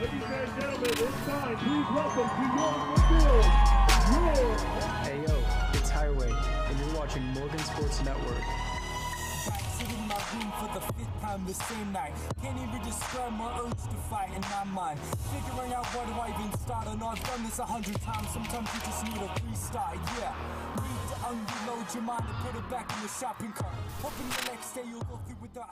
Hey yo, it's Highway, and you're watching Morgan Sports Network. Sitting in my room for the fifth time the same night. Can't even describe my urge to fight in my mind. Figuring out where do I even start. And I've done this 100 times. Sometimes you just need a restart. Yeah, need to unload your mind and put it back in the shopping cart. Hoping the next day you'll go through with the.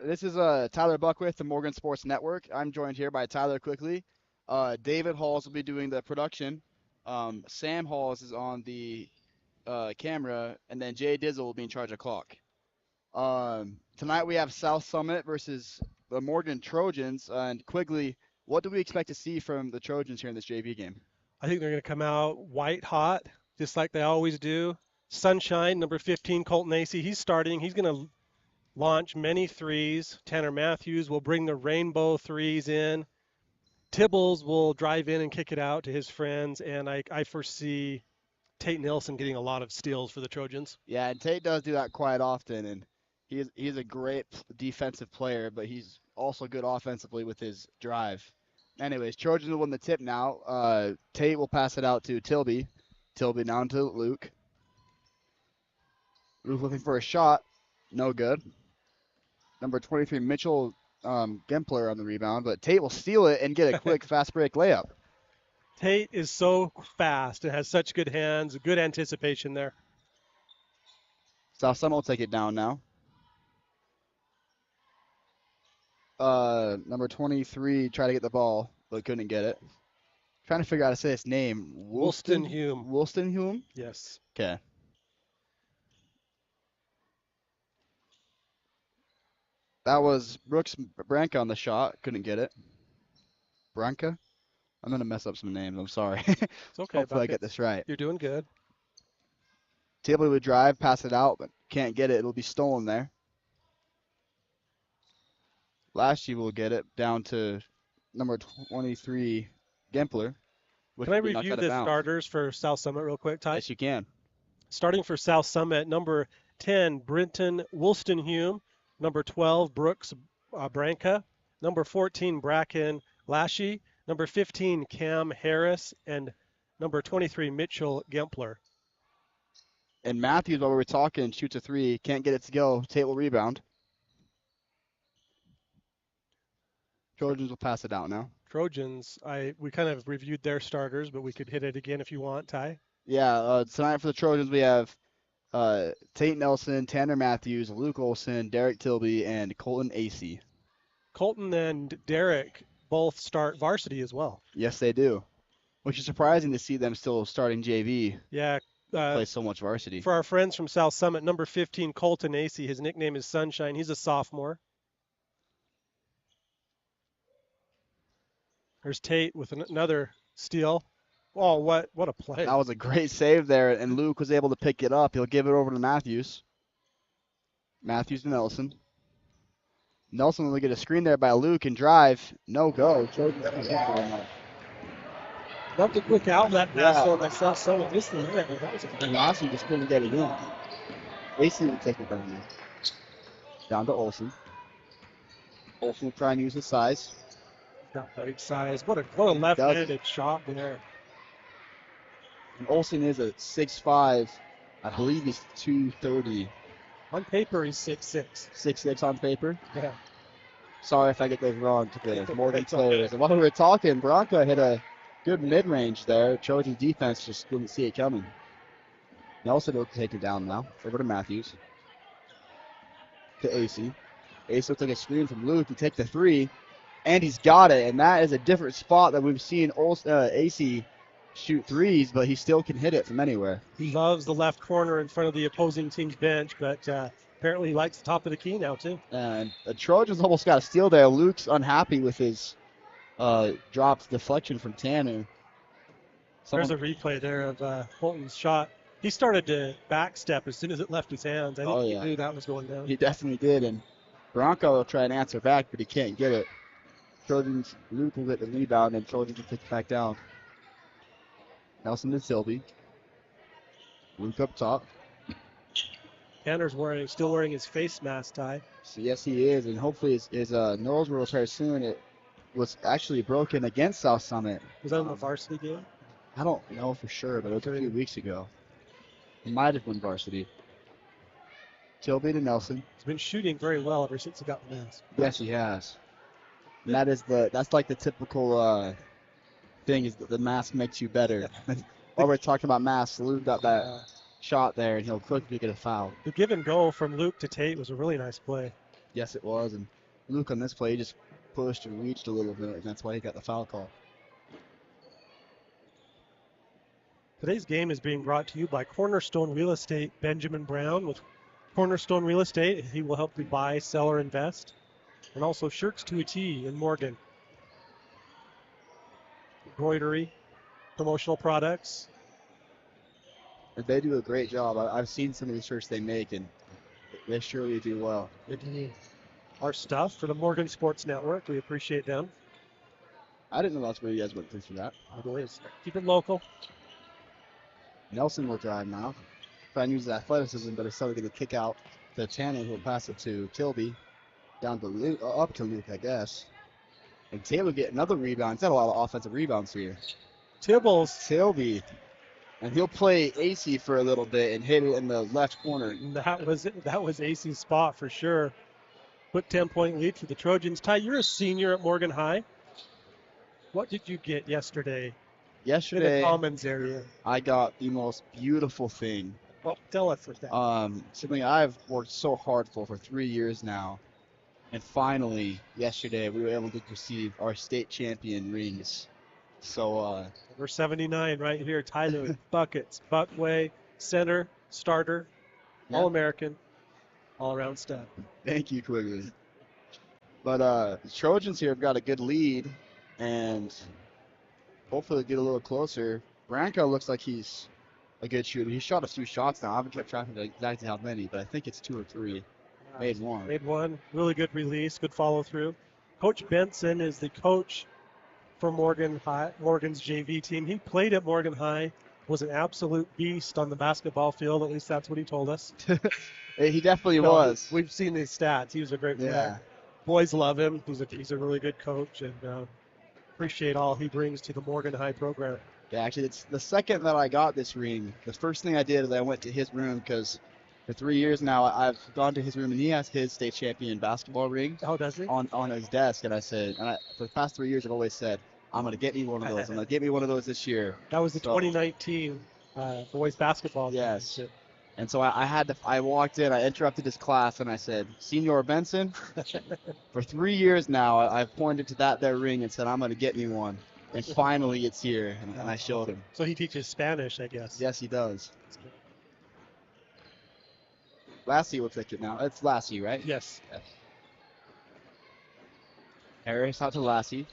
This is Tyler Buckwith, the Morgan Sports Network. I'm joined here by Tyler Quickly. David Halls will be doing the production. Sam Halls is on the camera, and then Jay Dizzle will be in charge of clock. Tonight we have South Summit versus the Morgan Trojans. And Quigley, what do we expect to see from the Trojans here in this JV game? I think they're going to come out white hot, just like they always do. Sunshine, number 15, Colton Acey, he's starting. He's going to launch many threes. Tanner Matthews will bring the rainbow threes in. Tibbles will drive in and kick it out to his friends. And I foresee Tate Nilsson getting a lot of steals for the Trojans. Yeah, and Tate does do that quite often, and he's a great defensive player, but he's also good offensively with his drive. Anyways, Trojans will win the tip now. Tate will pass it out to Tilby. Tilby down to Luke. Luke looking for a shot. No good. Number 23, Mitchell Gempler on the rebound, but Tate will steal it and get a quick fast break layup. Tate is so fast and has such good hands, good anticipation there. South Summit will take it down now. Number 23 tried to get the ball, but couldn't get it. Trying to figure out how to say his name. Wolstenhume. Wolstenhume? Yes. Okay. That was Brooks Branca on the shot. Couldn't get it. Branca? I'm going to mess up some names. I'm sorry. It's okay. Hopefully I get this right. You're doing good. Table would drive, pass it out, but can't get it. It'll be stolen there. Lashley will get it down to number 23, Gempler. Can I review the starters for South Summit real quick, Ty? Yes, you can. Starting for South Summit, number 10, Brenton Wolstenhume. Number 12, Brooks Branca. Number 14, Bracken Lashy. Number 15, Cam Harris. And number 23, Mitchell Gempler. And Matthews, while we were talking, shoots a three. Can't get it to go. Tate will rebound. Trojans will pass it out now. Trojans, we kind of reviewed their starters, but we could hit it again if you want, Ty. Yeah, tonight for the Trojans we have Tate Nelson, Tanner Matthews, Luke Olson, Derek Tilby, and Colton Acey. Colton and Derek both start varsity as well. Yes, they do. Which is surprising to see them still starting JV. Yeah. Play so much varsity. For our friends from South Summit, number 15, Colton Acey, his nickname is Sunshine. He's a sophomore. There's Tate with another steal. Oh, what a play. That was a great save there, and Luke was able to pick it up. He'll give it over to Matthews. Matthews to Nelson. Nelson will get a screen there by Luke and drive. No go. That's a quick outlet pass for the South Summit. And Austin just couldn't get it in. Mason will take it down. Down to Olsen. Olsen will try and use his size. Got big size. What a left-handed shot there. And Olsen is a 6'5". I believe he's 230. On paper, he's 6'6". 6'6" on paper? Yeah. Sorry if I get those wrong to the Morgan players. And while we were talking, Bronco hit a good mid-range there. Trojan defense just didn't see it coming. Nelson will take it down now. Over to Matthews. To AC. AC will take a screen from Luke. He takes the three, and he's got it. And that is a different spot that we've seen AC shoot threes, but he still can hit it from anywhere. He loves the left corner in front of the opposing team's bench, but apparently he likes the top of the key now too. And the Trojans almost got a steal there. Luke's unhappy with his dropped deflection from Tanner. There's a replay there of Holton's shot. He started to backstep as soon as it left his hands. I think he knew that was going down. He definitely did, and Bronco will try and answer back, but he can't get it. Trojans, Luke will get the rebound, and Trojans will take it back down. Nelson to Silby. Luke up top. Tanner's still wearing his face mask, Ty. So yes, he is, and hopefully his nose will repair soon. It was actually broken against South Summit. Was that in the varsity game? I don't know for sure, but it was a few weeks ago. He might have been varsity. Tilby to Nelson. He's been shooting very well ever since he got the mask. Yes, he has. And that's like the typical thing is that the mask makes you better. While we're talking about masks, Luke got that shot there, and he'll quickly get a foul. The give and go from Luke to Tate was a really nice play. Yes, it was. And Luke on this play, he just pushed and reached a little bit, and that's why he got the foul call. Today's game is being brought to you by Cornerstone Real Estate. Benjamin Brown with Cornerstone Real Estate. He will help you buy, sell, or invest. And also Shirks to a T in Morgan. Embroidery, promotional products. And they do a great job. I've seen some of the shirts they make, and they surely do well. Our stuff for the Morgan Sports Network. We appreciate them. I didn't know that's where you guys went through that. Keep it local. Nelson will drive now. Trying to use his athleticism, but instead of going to kick out to Tanner, who will pass it to Tilby. Down to Luke, up to Luke, I guess. And Taylor get another rebound. He's had a lot of offensive rebounds here. Tilby. And he'll play AC for a little bit and hit it in the left corner. That was AC's spot for sure. Quick 10-point lead for the Trojans. Ty, you're a senior at Morgan High. What did you get yesterday? In the Commons area. I got the most beautiful thing. Well, tell us what that. Something I've worked so hard for 3 years now. And finally, yesterday, we were able to receive our state champion rings. So, Number 79 right here, Tyler with buckets. Buckway, center, starter, All-American, all-around stud. Thank you, Quigley. But the Trojans here have got a good lead, and hopefully get a little closer. Branco looks like he's a good shooter. He shot a few shots now. I haven't kept track of exactly how many, but I think it's 2 or 3. Made one. Really good release, good follow through. Coach Benson is the coach for Morgan's JV team. He played at Morgan High, was an absolute beast on the basketball field. At least that's what he told us. He definitely was. We've seen his stats. He was a great player. Boys love him. He's a really good coach, and appreciate all he brings to the Morgan High program. Yeah, actually, it's the second that I got this ring. The first thing I did is I went to his room because for 3 years now I've gone to his room and he has his state champion basketball ring. Oh, does he? On his desk, and I said, for the past 3 years I've always said, I'm gonna get me one of those. I'm gonna get me one of those this year. That was the 2019 boys basketball. Yes. And so I walked in, I interrupted his class, and I said, Senor Benson, for 3 years now, I've pointed to that ring and said, I'm going to get me one. And finally it's here, and I showed him. So he teaches Spanish, I guess. Yes, he does. Lassie will take it now. It's Lassie, right? Yes. Harris out to Lassie.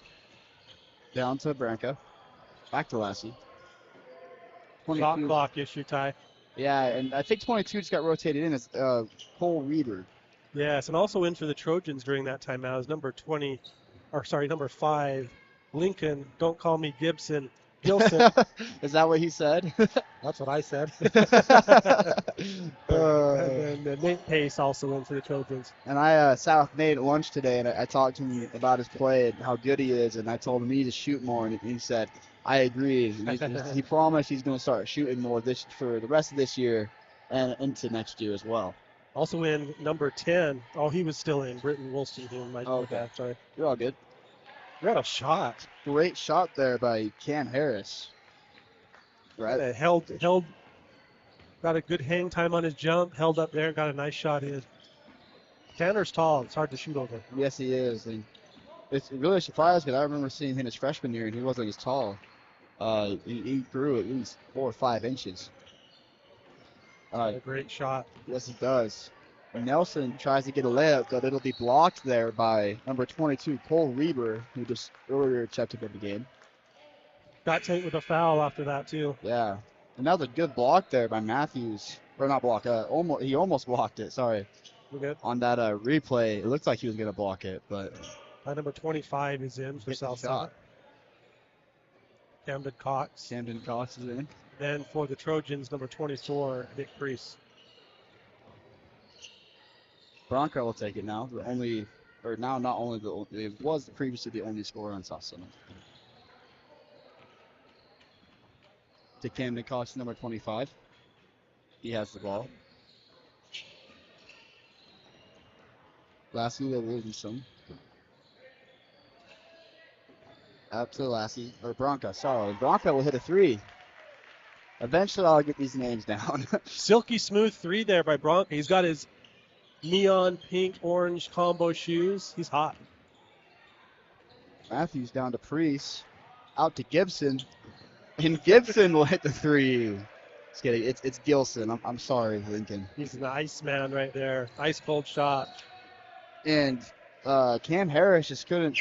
Down to Branco. Back to Lassie. Shot clock issue, Ty. Yeah, and I think 22 just got rotated in as Cole Reeder. Yes, and also in for the Trojans during that timeout is number 5, Lincoln. Don't call me Gilson. Is that what he said? That's what I said. And Nate Pace also in for the Trojans. And I sat with Nate at lunch today, and I talked to him about his play and how good he is, and I told him he needs to shoot more, and he said, I agree. He promised he's going to start shooting more for the rest of this year and into next year as well. Also in number 10. Oh, he was still in. Britton Wilson. Oh, okay. Sorry. You're all good. What a shot. Great shot there by Cam Harris. Right. Held, got a good hang time on his jump, held up there, got a nice shot in. Tanner's tall. It's hard to shoot over. Yes, he is. And it's really surprised because I remember seeing him his freshman year and he wasn't as tall. He grew at least 4 or 5 inches. A great shot. Yes, he does. Nelson tries to get a layup, but it'll be blocked there by number 22, Cole Reber, who just earlier checked into the game. Got taken with a foul after that, too. Yeah. And that was a good block there by Matthews. Or not block, he almost blocked it, sorry. We're good. On that replay, it looked like he was going to block it, but... Number 25 is in for South Summit. Camden Cox. Camden Cox is in. Then for the Trojans, number 24, Nick Priest. Bronco will take it now. It was previously the only scorer on South Summit. To Camden Cox, number 25. He has the ball. Lassie to Williamson. Out to Lassie, or Bronco, sorry. Bronco will hit a 3. Eventually I'll get these names down. Silky smooth 3 there by Bronco. He's got his neon pink orange combo shoes. He's hot. Matthews down to Priest. Out to Gibson. And Gibson will hit the 3. Just kidding. It's Gilson. I'm sorry, Lincoln. He's an ice man right there. Ice cold shot. And Cam Harris just couldn't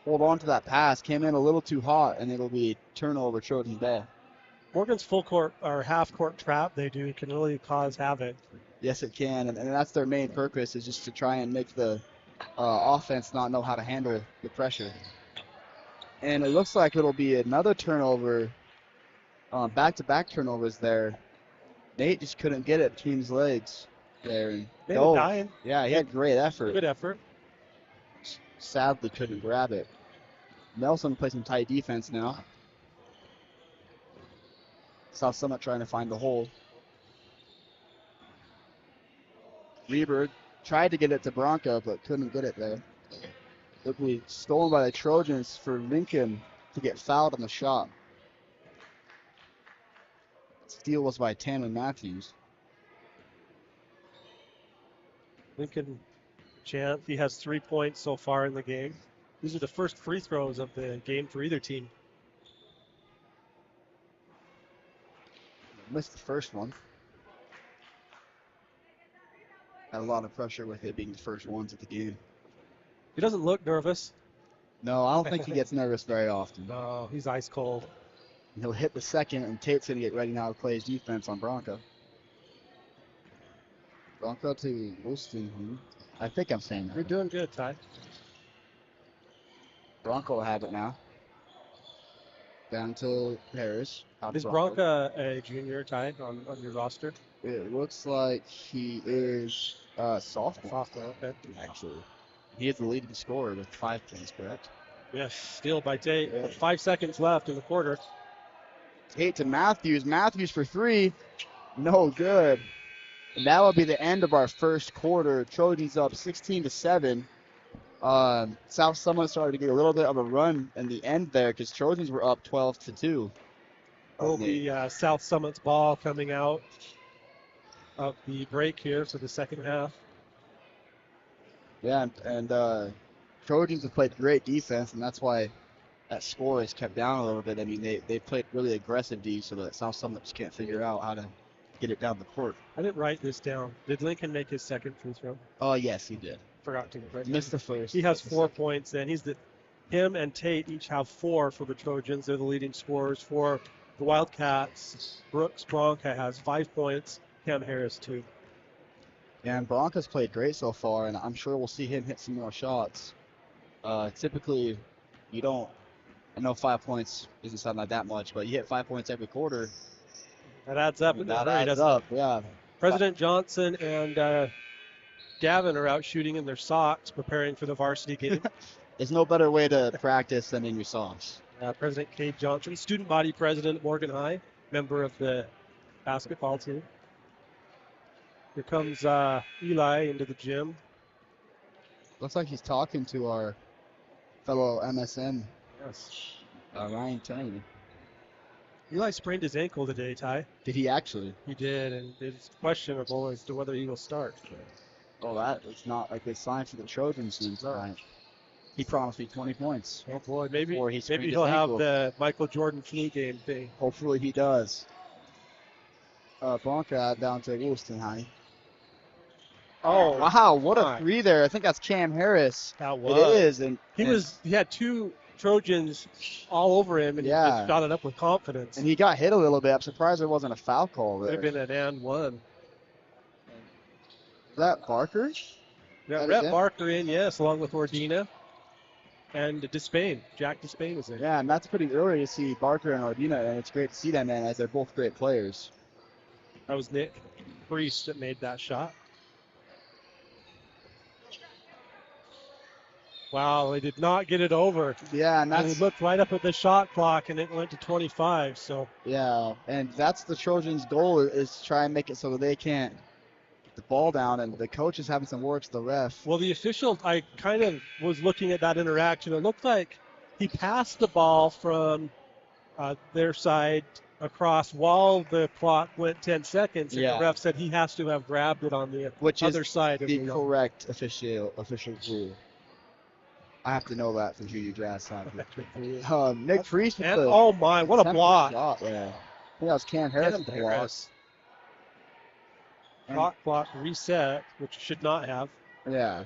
hold on to that pass. Came in a little too hot, and it'll be turnover Trojan Bay. Morgan's full court or half court trap they do can really cause havoc. Yes, it can, and that's their main purpose, is just to try and make the offense not know how to handle the pressure. And it looks like it'll be another turnover, back-to-back turnovers there. Nate just couldn't get it between his legs there. And dying. Yeah, he had great effort. Good effort. Sadly couldn't grab it. Nelson plays some tight defense now. South Summit trying to find the hole. Reber tried to get it to Bronco, but couldn't get it there. It'll be stolen by the Trojans for Lincoln to get fouled on the shot. Steal was by Tanner Matthews. Lincoln chance. He has 3 points so far in the game. These are the first free throws of the game for either team. Missed the first one. Had a lot of pressure with it being the first ones of the game. He doesn't look nervous. No, I don't think he gets nervous very often. No, he's ice cold. He'll hit the second, and Tate's going to get ready now to play his defense on Bronco. Bronco to Wilson. I think I'm saying that. You're doing good, Ty. Bronco will have it now. Down to Harris. Is Bronco a junior, Ty, on your roster? It looks like he is sophomore. Sophomore, okay. Actually. He is the leading scorer with 5 points, correct? Yes, steal by Tate. Yeah. 5 seconds left in the quarter. Tate to Matthews. Matthews for 3. No good. And that will be the end of our first quarter. Trojans up 16-7. South Summit started to get a little bit of a run in the end there because Trojans were up 12-2. Will be South Summit's ball coming out of the break here for the second half. Yeah, and Trojans have played great defense, and that's why that score is kept down a little bit. I mean, they played really aggressive D, so that South Summit just can't figure out how to get it down the court. I didn't write this down. Did Lincoln make his second free throw? Oh, yes, he did. Forgot to. Right? Missed the first. He has 4 points, and him and Tate each have 4 for the Trojans. They're the leading scorers for the Wildcats. Brooks Bronca has 5 points. Cam Harris 2. Yeah, and Bronca's played great so far, and I'm sure we'll see him hit some more shots. Typically, you don't. I know 5 points doesn't sound like that much, but you hit 5 points every quarter. That adds up. That adds up, yeah. President Johnson and Gavin are out shooting in their socks, preparing for the varsity game. There's no better way to practice than in your socks. President Cade Johnson, student body president at Morgan High, member of the basketball team. Here comes Eli into the gym. Looks like he's talking to our fellow MSN, Yes. Ryan Turney. Eli sprained his ankle today, Ty. Did he actually? He did, and it's questionable as to whether he will start. Oh, that is not a good sign for the Trojans tonight. He promised me 20 points. Oh boy, maybe Or he sprained his he'll have ankle. the Michael Jordan flu game thing. Hopefully he does. Bronca down to Woolston. Oh, Wow, what a my. three there. I think that's Cam Harris. that It was. is. And He had two Trojans all over him, and he Yeah. just shot it up with confidence. And he got hit a little bit. I'm surprised there wasn't a foul call Could have there. been an and one. Is that Barker? Yeah, That is Rhett it? Barker in, yes, along with Ordina. And Despain. Jack Despain is in. Yeah, and that's pretty early to see Barker and Ordina, and it's great to see them, man, as they're both great players. That was Nick Priest that made that shot. Wow, they did not get it over. Yeah, and And he that's looked right up at the shot clock, and it went to 25. So that's the Trojans' goal is to try and make it so that they can't get the ball down, and the coach is having some words to the ref. well, the official, I kind of was looking at that interaction. It looked like he passed the ball from their side across while the clock went 10 seconds. And Yeah. the ref said he has to have grabbed it on the Which other is side of the the correct official rule. I have to know that from junior jazz soccer. Nick Priest with And the oh my, what a attempt block. shot, yeah. I think that was Cam Harris with the block. Harris. And- Shot clock reset, which should not have. Yeah.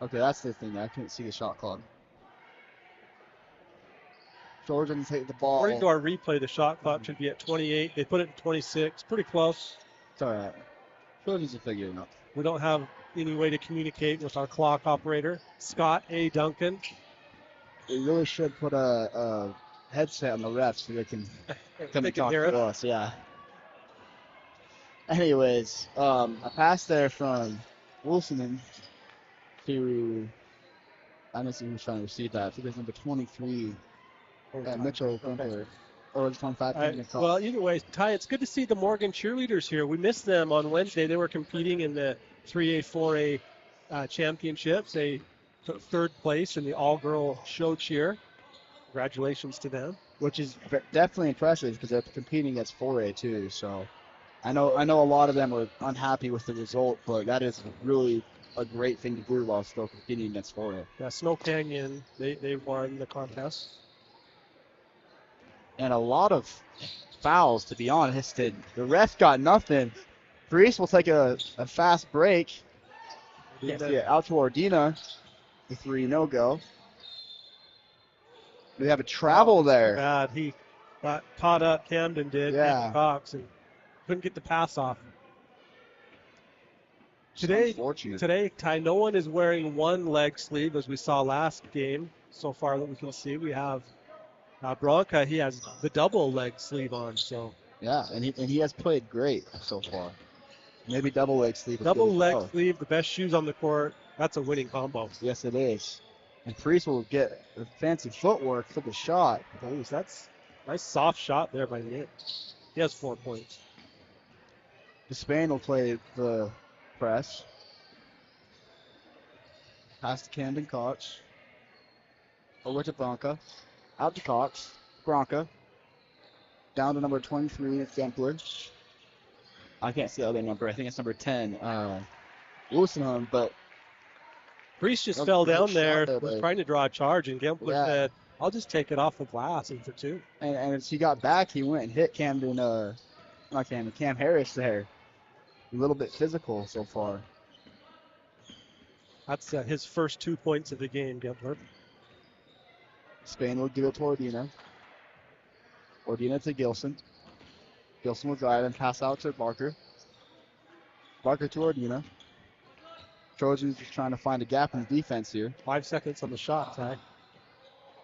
Okay, that's the thing. I couldn't see the shot clock. Trojans take the ball. According to our replay, the shot clock should be at 28. They put it at 26. Pretty close. It's all right. Trojans will figure it out. We don't have any way to communicate with our clock operator, Scott A. Duncan. They really should put a headset on the refs so they can come They and can talk hear to it. us. Yeah. Anyways, a pass there from Wilson to I don't see who's trying to receive that. I think it's number 23, Mitchell Gunther. Or it's 25. Well, either way, Ty, it's good to see the Morgan cheerleaders here. We missed them on Wednesday. They were competing in the 3A, 4A championships. They took third place in the all-girl show cheer. Congratulations to them. Which is definitely impressive because they're competing against 4A too. So I know a lot of them are unhappy with the result, but that is really a great thing to do while still competing against 4A. Yeah, Snow Canyon, they won the contest. And a lot of fouls, to be honest. And the ref got nothing. Priest will take a fast break. Can't see it. Out to Ordina. The 3 no-go. We have a travel there. Bad. He got caught up, Camden did, Yeah. and Cox, and couldn't get the pass off. Today, Unfortunate. Ty, no one is wearing one leg sleeve as we saw last game. So far that we can see, we have Bronca. He has the double leg sleeve on. So Yeah, and he has played great so far. Maybe double leg sleeve. is double good as leg well. sleeve, the best shoes on the court. That's a winning combo. Yes, it is. And Priest will get the fancy footwork for the shot. Nice. That's nice soft shot there by Nick. He has 4 points. Despain will play the press. Pass to Camden Cox. Over to Bronca. Out to Cox. Bronca. Down to number 23, Gempler. I can't see the other number. I think it's number 10. Wilson, but Priest just That was fell a good down shot there, there, was but- trying to draw a charge, and Gempler Yeah. said, I'll just take it off the glass and for 2. and as he got back, he went and hit Cam Harris there. A little bit physical so far. That's his first 2 points of the game, Gempler. Spain will give it to Ordina. Ordina to Gilson. Gilson will drive and pass out to Barker. Barker to Ordina. Trojans just trying to find a gap in the defense here. 5 seconds on the shot, Ty.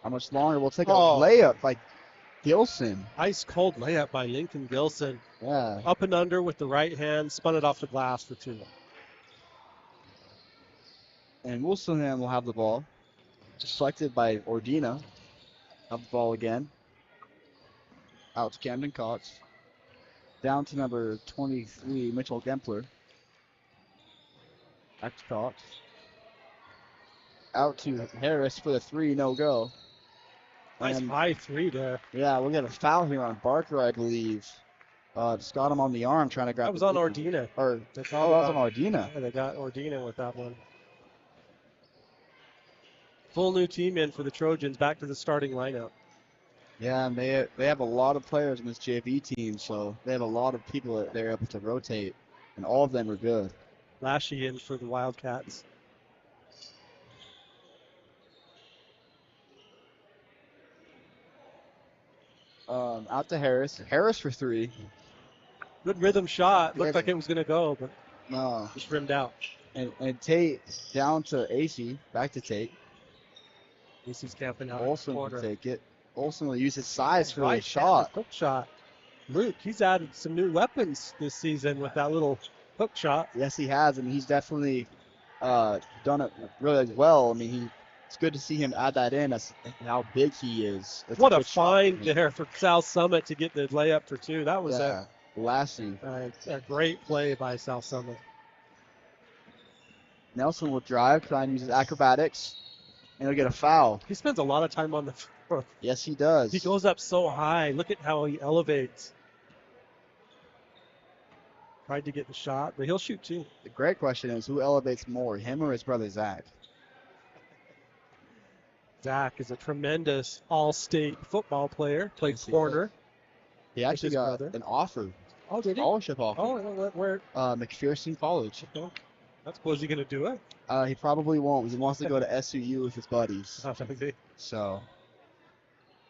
How much longer? We'll take a Oh. layup by Gilson. Ice cold layup by Lincoln Gilson. Yeah. Up and under with the right hand, spun it off the glass for 2. And Wilson will have the ball. Deflected by Ordina. Have the ball again. Out to Camden Cox. Down to number 23, Mitchell Gempler. Back to Cox. Out to Harris for the 3, no go. Nice And high three there. yeah, we'll get a foul here on Barker, I believe. Just got him on the arm trying to grab That was the on rebound. Ordina. Or, They oh, called that was it on Ordina. Yeah, they got Ordina with that one. Full new team in for the Trojans, back to the starting lineup. Yeah, and they have a lot of players in this JV team, so they have a lot of people that they're able to rotate, and all of them are good. Lashy in for the Wildcats. Out to Harris. Harris for 3. Good rhythm shot. Looked Yes. like it was going to go, but No. just rimmed out. And Tate down to AC. Back to Tate. AC's camping out in Olsen the will corner. take it. Olsen will use his size for the Right, shot. Hook shot. Luke, he's added some new weapons this season with that little hook shot. Yes, he has, and he's definitely done it really well. I mean, it's good to see him add that in. That's how big he is. That's What a good shot find from him. there for South Summit to get the layup for 2. That was Yeah, Lassie. a great play by South Summit. Nelson will drive, try and use his acrobatics, and he'll get a foul. He spends a lot of time on the floor. Yes, he does. He goes up so high. Look at how he elevates. Tried to get the shot, but he'll shoot 2. The great question is, who elevates more, him or his brother Zach? Zach is a tremendous all-state football player. Played Yes, he corner. He actually his got brother. an offer, Oh, did he? scholarship offer. Oh, where? McPherson College. Okay. That's cool. Is he going to do it? He probably won't. He wants to go to SUU with his buddies. Oh, does he? So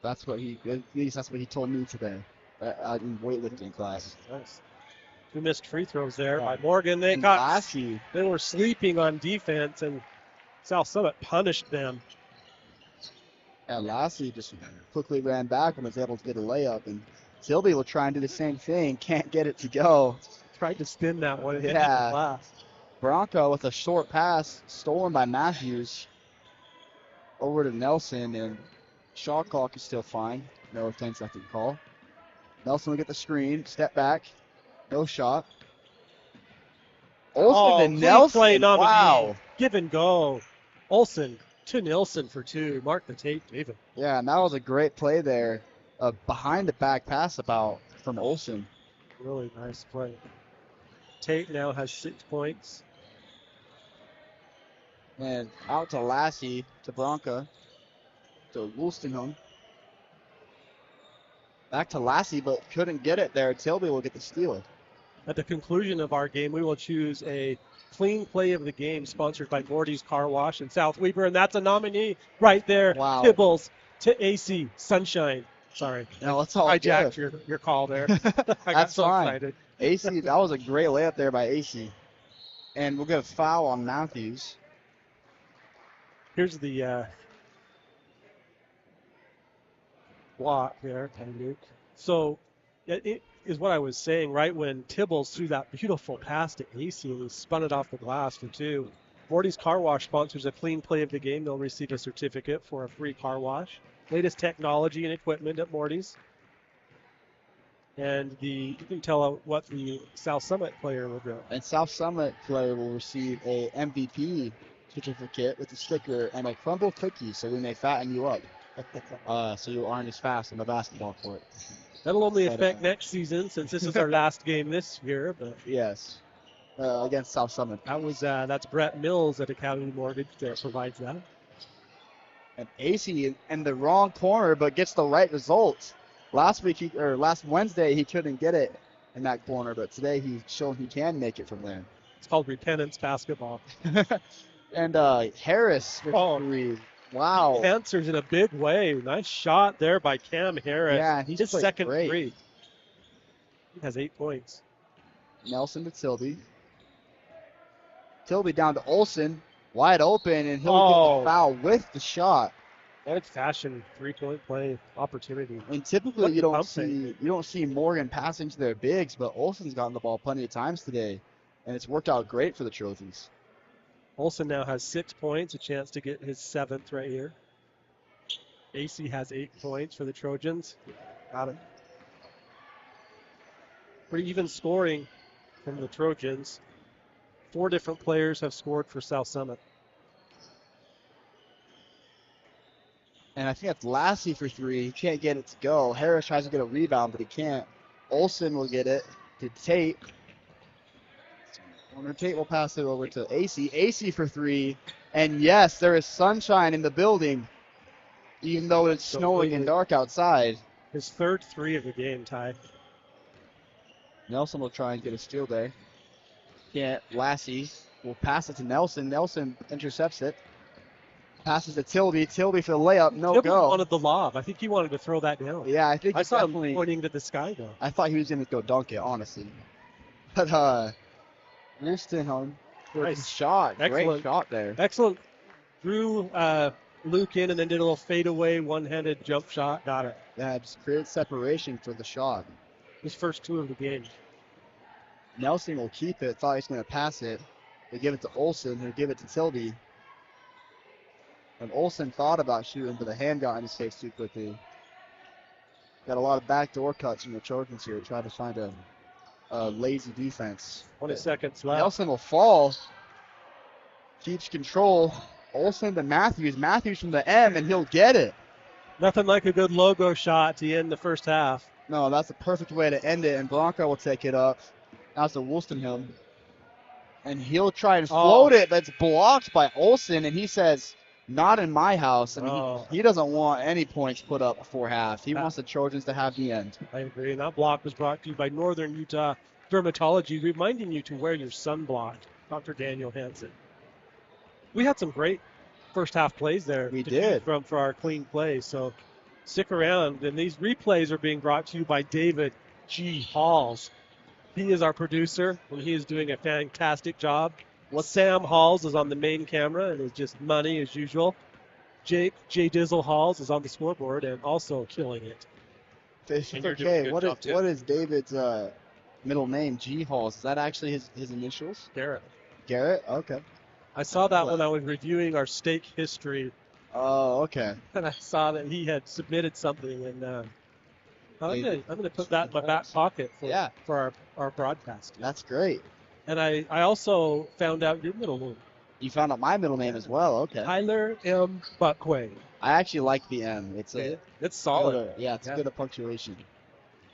that's what at least that's what he told me today in weightlifting class. Nice. 2 missed free throws there Yeah. by Morgan. They And got. Lassie, They were sleeping on defense, and South Summit punished them. Lassie just quickly ran back and was able to get a layup. And Tilby will try and do the same thing. Can't get it to go. Tried to spin that one. Hit Yeah. the glass. Bronco with a short pass stolen by Matthews over to Nelson, and shot clock is still fine. No 10-second call. Nelson will get the screen, step back, no shot. Olsen and clean Nelson, play, Nominee. wow. Give and go. Olsen to Nilsson for 2. Mark the tape, David. Yeah, and that was a great play there. Behind the back pass about from Olsen. Really nice play. Tate now has 6 points. And out to Lassie, to Bronca, to Woolstenholm. Back to Lassie, but couldn't get it there. Tilby will get the steal. At the conclusion of our game, we will choose a clean play of the game sponsored by Morty's Car Wash in South Weber, and that's a nominee right there. Wow. Tibbles to AC Sunshine. Sorry. No, that's all I good. hijacked your call there. I got That's so fine. excited. AC, that was a great layup there by AC. And we'll get a foul on Matthews. Here's the block there, Luke. So it is what I was saying, right when Tibbles threw that beautiful pass to AC and he spun it off the glass for 2. Morty's Car Wash sponsors a clean play of the game. They'll receive a certificate for a free car wash. Latest technology and equipment at Morty's. And you can tell what the South Summit player will do. And South Summit player will receive a MVP certificate with a sticker and a crumble cookie so we may fatten you up. So you aren't as fast on the basketball court. That'll only But, affect next season since this is our last game this year. But Yes. Against South Summit. that's Brett Mills at Academy Mortgage that provides that. And AC in the wrong corner, but gets the right result. Last Wednesday he couldn't get it in that corner, but today he's shown he can make it from there. It's called repentance basketball. And Harris with Oh. 3. Wow. Answers in a big way. Nice shot there by Cam Harris. Yeah, he's his played second great. 3. He has 8 points. Nelson to Tilby. Tilby down to Olsen, wide open, and he'll get the foul with the shot. Old fashioned 3-point play opportunity. I mean, typically Look you at don't pump see Morgan passing to their bigs, but Olsen's gotten the ball plenty of times today, and it's worked out great for the Trojans. Olsen now has 6 points, a chance to get his 7th right here. AC has 8 points for the Trojans. Got it. Pretty even scoring from the Trojans. 4 different players have scored for South Summit. And I think that's Lassie for 3. He can't get it to go. Harris tries to get a rebound, but he can't. Olsen will get it to Tate. Corner Tate will pass it over to AC. AC for 3. And yes, there is sunshine in the building, even though it's snowing and dark outside. His 3rd 3 of the game, Ty. Nelson will try and get a steal there. Can't. Lassie will pass it to Nelson. Nelson intercepts it. Passes to Tilby. Tilby for the layup. No Tilby go. wanted the lob. I think he wanted to throw that down. Yeah, I think I he saw definitely. him pointing to the sky, though. I thought he was going to go dunk it, honestly. But, Woolstenholme for Nice. his shot. Excellent. Great shot there. Excellent. Drew Luke in and then did a little fadeaway one-handed jump shot. Got it. Yeah, just create separation for the shot. His first 2 of the game. Nelson will keep it. Thought he was going to pass it. They give it to Olsen. He'll give it to Tilby. And Olsen thought about shooting, but the hand got in his face too quickly. Got a lot of backdoor cuts from the Trojans here. Try to find a lazy defense. 20 seconds left. Nelson will fall. Keeps control. Olsen to Matthews. Matthews from the M, and he'll get it. Nothing like a good logo shot to end the first half. No, that's the perfect way to end it, and Blanco will take it up. That's the Woolstenholme. And he'll try and float it, but it's blocked by Olsen, and he says, not in my house. And he doesn't want any points put up before half. He wants the Trojans to have the end. I agree. And that block was brought to you by Northern Utah Dermatology, reminding you to wear your sunblock. Dr. Daniel Hansen. We had some great first half plays there. We to did. choose from for our clean plays. So stick around. And these replays are being brought to you by David G. Halls. He is our producer, and he is doing a fantastic job. Sam Halls is on the main camera and is just money as usual. J. Dizzle Halls is on the scoreboard and also killing it. And okay, what is David's middle name? G. Halls. Is that actually his initials? Garrett. Garrett? Okay. I saw that when I was reviewing our stake history. Oh, okay. And I saw that he had submitted something, and I'm gonna put that in my back pocket for our broadcast. That's great. And I also found out your middle name. You found out my middle name as well. Okay. Tyler M. Buckway. I actually like the M. It's solid. It's good a punctuation.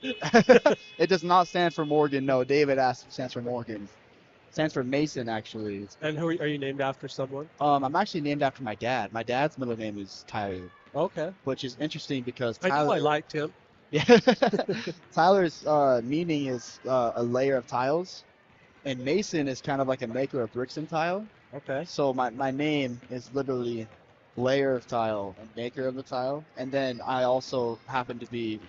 It does not stand for Morgan. No, David asked. It stands for Morgan. It stands for Mason, actually. And who are you named after? Someone? I'm actually named after my dad. My dad's middle name is Tyler. Okay. Which is interesting because I knew I liked him. Yeah. Tyler's meaning is a layer of tiles, and Mason is kind of like a maker of bricks and tile. Okay. So my name is literally layer of tile and maker of the tile. And then I also happen to be,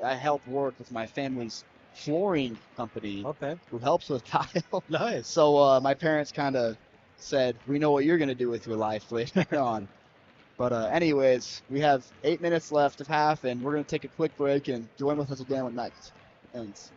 I help work with my family's flooring company. Okay. Who helps with tile. Nice. So my parents kind of said, we know what you're going to do with your life later on. But anyways, we have 8 minutes left of half, and we're going to take a quick break and join with us again when that ends.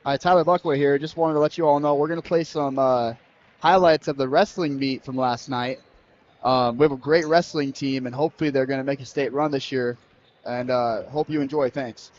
Hi, Tyler Buckway here. Just wanted to let you all know we're going to play some highlights of the wrestling meet from last night. We have a great wrestling team, and hopefully they're going to make a state run this year. And hope you enjoy. Thanks.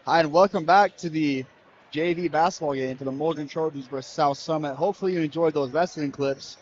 Hi, and welcome back to the JV basketball game for the Morgan Trojans versus South Summit. Hopefully you enjoyed those wrestling clips.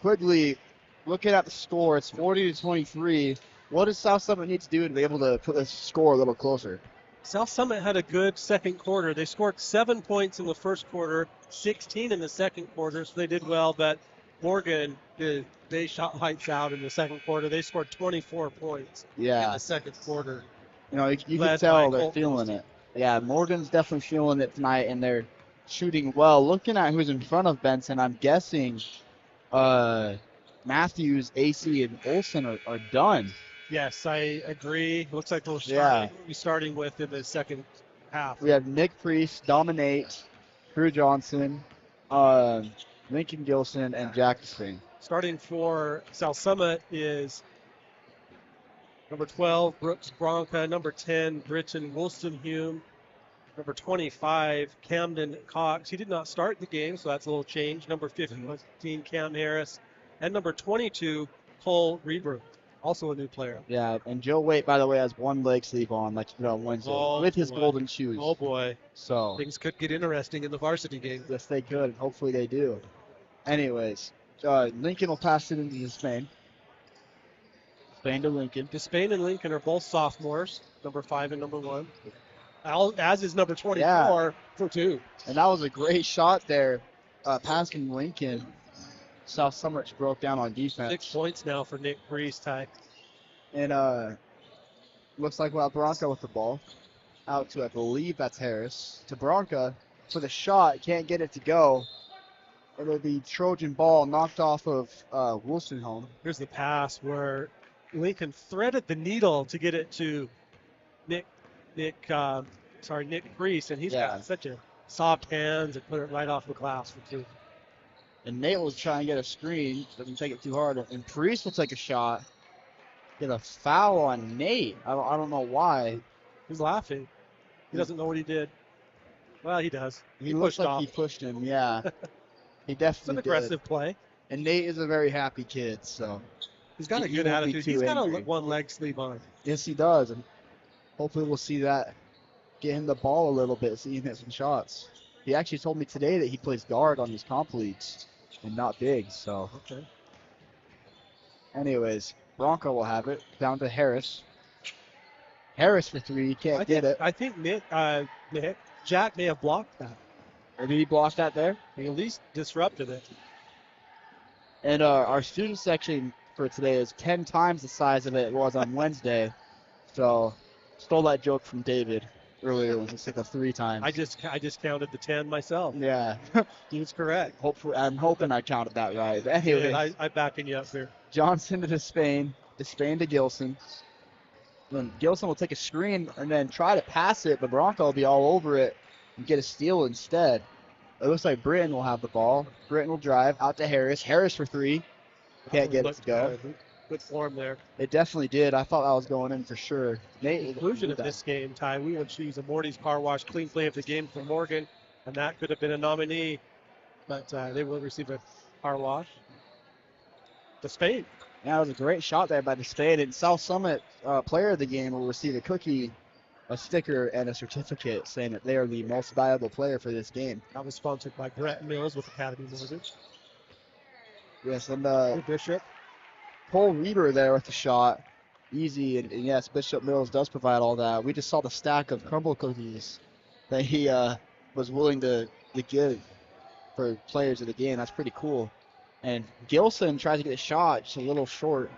Quickly, looking at the score, it's 40-23. What does South Summit need to do to be able to put the score a little closer? South Summit had a good second quarter. They scored 7 points in the first quarter, 16 in the second quarter, so they did well. But Morgan, they shot lights out in the second quarter. They scored 24 points in Yeah, the second quarter. you know, you can Led tell by they're Colton feeling Wilson. it. Yeah, Morgan's definitely feeling it tonight, and they're shooting well. Looking at who's in front of Benson, I'm guessing Matthews, AC, and Olson are done. Yes, I agree. Looks like we'll be starting with in the second half. We have Nick Priest, Dominate, Drew Johnson, Lincoln Gilson, and Jackson. Starting for South Summit is number 12, Brooks Bronca, number 10, Britton Woolstenhume, Number 25, Camden Cox. He did not start the game, so that's a little change. Number 15, Cam Harris. And number 22, Cole Reber, also a new player. Yeah, and Joe Waite, by the way, has one leg sleeve on, like he did on Wednesday, with his golden shoes. Oh, boy. So Things could get interesting in the varsity game. yes, they could. And hopefully they do. Anyways, Lincoln will pass it into Despain. Spain to Lincoln. Despain and Lincoln are both sophomores, number 5 and number 1. As is number 24 Yeah. for 2. And that was a great shot there, passing Lincoln. South Summit broke down on defense. 6 points now for Nick Brees, Ty. And looks like we'll have Bronca with the ball. Out to, I believe that's Harris. To Bronca for the shot. Can't get it to go. It'll be Trojan ball knocked off of Wolstenholme. Here's the pass where Lincoln threaded the needle to get it to Nick Brees, and he's got such a soft hands and put it right off the glass for 2. And Nate will try and get a screen. Doesn't take it too hard. And Priest will take a shot. Get a foul on Nate. I don't know why. He's laughing. He doesn't know what he did. Well, he does. He looks pushed like off. he pushed him, yeah. He It's definitely an did. aggressive play. And Nate is a very happy kid, so. He's got a He good won't be attitude. too He's got angry. a one leg sleeve on. Yes, he does. And hopefully we'll see that get him the ball a little bit, see him hit some shots. He actually told me today that he plays guard on his comp leagues and not big, so. Okay. Anyways, Bronco will have it. Down to Harris. Harris for 3, can't get it. I think Jack may have blocked that. Or did he block that there? He at least disrupted it. And our student section for today is 10 times the size of it was on Wednesday. So, stole that joke from David earlier when he said the 3 times. I just counted the 10 myself. Yeah. He was correct. Hopefully, I'm hoping I counted that right. But anyway, I'm backing you up here. Johnson to Despain to Gilson. Then Gilson will take a screen and then try to pass it, but Bronco will be all over it and get a steal instead. It looks like Britton will have the ball. Britton will drive out to Harris. Harris for 3. Can't get it to go. Good form there. It definitely did. I thought that was going in for sure. Nate, Conclusion of this game, Ty, we would choose a Morty's Car Wash clean play of the game for Morgan, and that could have been a nominee, but they will receive a car wash. Despain. Yeah, it was a great shot there by Despain. And South Summit player of the game will receive a cookie, a sticker, and a certificate saying that they are the most valuable player for this game. That was sponsored by Brett Mills with Academy Mortgage. Yes, and Bishop. Cole Reber there with the shot. Easy, and yes, Bishop Mills does provide all that. We just saw the stack of crumble cookies that he was willing to give for players of the game. That's pretty cool. And Gilson tries to get a shot, just a little short.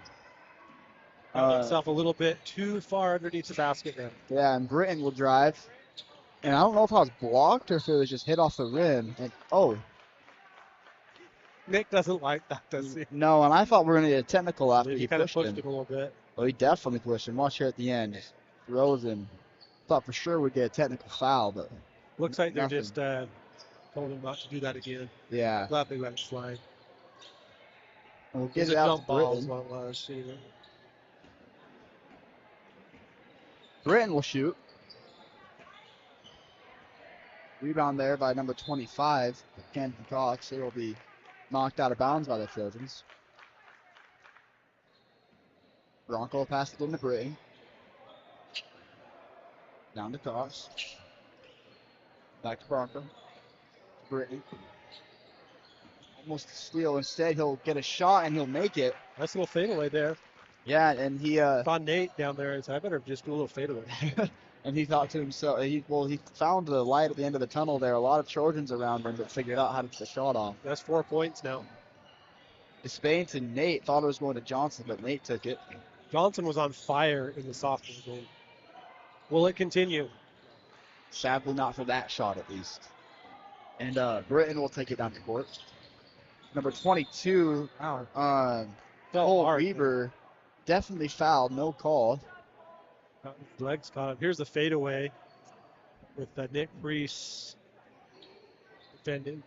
Got himself a little bit too far underneath the basket there. Yeah, and Britton will drive. And I don't know if I was blocked or if it was just hit off the rim. And Nick doesn't like that, does he? no, and I thought we were going to get a technical after He he kind of pushed pushed him. him a little bit. Well, he definitely pushed him. Watch here at the end. Throws him. Thought for sure we'd get a technical foul, but Looks like they're nothing. just told him not to do that again. yeah. Glad they let it slide. We'll It's get a it out jump to ball is Britton. what it was. You know. Britton will shoot. Rebound there by number 25, Canton Cox. It will be knocked out of bounds by the Trojans. Bronco will pass it into Britton. Down to Cox. Back to Bronco. Britton. Almost a steal. Instead, he'll get a shot and he'll make it. Nice little fadeaway there. Yeah, and he Saw Nate down there and said, I better just do a little fadeaway. and he thought to himself, he found the light at the end of the tunnel there. A lot of Trojans around him that figured out how to get the shot off. That's 4 points now. Despain and Nate thought it was going to Johnson, but Nate took it. Johnson was on fire in the softball game. Will it continue? Sadly, not for that shot at least. And Britton will take it down to court. Number 22, Wow. Cole Felt hard. Reber, definitely fouled, no call. Legs caught him. Here's the fadeaway with Nick Brees defending.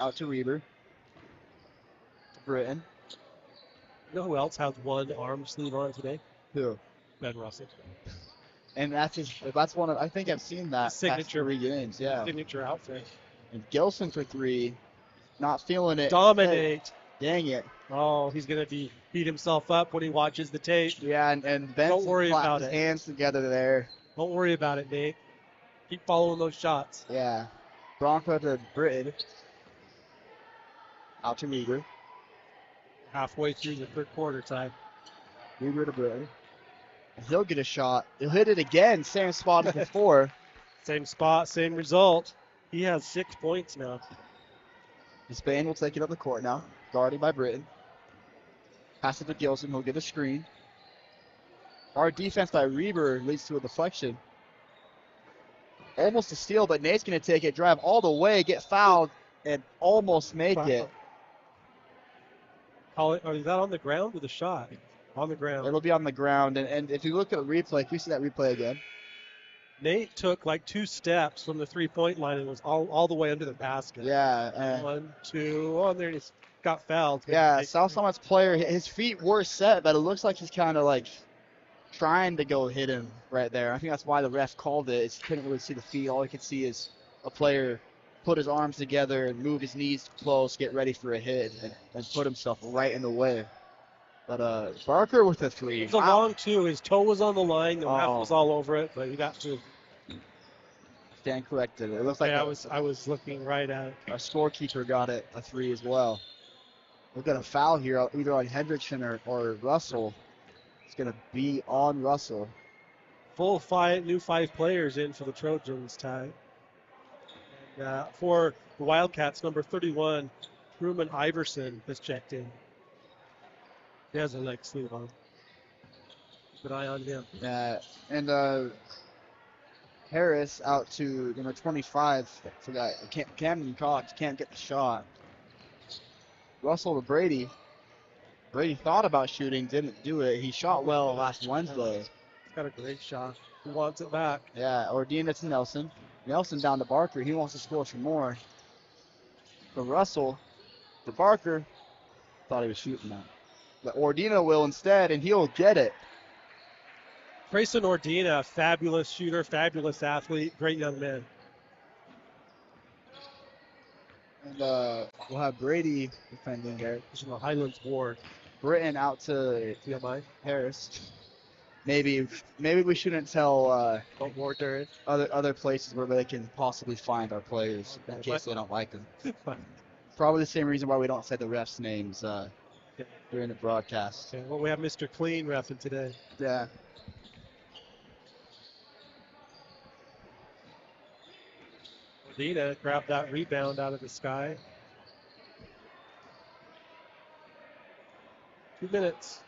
Out to Reber. Britton. You know who else has one arm sleeve on today? Who? Ben Russell. And that's one of, I think I've seen that past Signature. 3 games. Yeah. Signature outfit. And Gilson for 3, not feeling it. Dominate. Dang it. Oh, he's going to beat himself up when he watches the tape. Yeah, and Benson worry clapped about his it. hands together there. Don't worry about it, Nate. Keep following those shots. Yeah. Bronco to Britton. Out to Meager. Halfway through the third quarter time. Meager to Britton. He'll get a shot. He'll hit it again. Same spot as before. Same spot, same result. He has 6 points now. Spain will take it up the court now. Guarded by Britton. Pass it to Gilson. He'll get a screen. Our defense by Reber leads to a deflection. Almost a steal, but Nate's going to take it, drive all the way, get fouled, and almost make it. Is that on the ground or the shot? On the ground. It'll be on the ground, and if you look at the replay, if we see that replay again. Nate took like 2 steps from the 3-point line and was all the way under the basket. Yeah. 1, 2, oh, there he's got fouled. Yeah, South Summit's player, his feet were set, but it looks like he's kind of like trying to go hit him right there. I think that's why the ref called it. He couldn't really see the feet. All he could see is a player put his arms together and move his knees close, get ready for a hit, and put himself right in the way. But Barker with a 3. It was a long 2. His toe was on the line. The ref was all over it, but he got to. Stand corrected. It looks like I was looking right at it. Our scorekeeper got it a 3 as well. We've got a foul here, either on Hendrickson or Russell. It's going to be on Russell. Full 5 new players in for the Trojans, Ty. And for the Wildcats, number 31, Truman Iverson has checked in. He has a leg sleeve on. Keep an eye on him. And Harris out to number 25 for that. Camden Cox can't get the shot. Russell to Brady. Brady thought about shooting, didn't do it. He shot well last Wednesday. He's got a great shot. He wants it back. Yeah, Ordina to Nelson. Nelson down to Barker. He wants to score some more. But Russell to Barker. Thought he was shooting that. But Ordina will instead, and he'll get it. Grayson Ordina, fabulous shooter, fabulous athlete, great young man. And we'll have Brady defending there. He's in the Highlands Ward. Britton out to TMI. Harris. Maybe we shouldn't tell Ward there. other places where they can possibly find our players in case they don't like them. Probably the same reason why we don't say the refs' names during the broadcast. Okay, well, we have Mr. Clean refing today. Yeah. Ordina grabbed that rebound out of the sky. 2 minutes.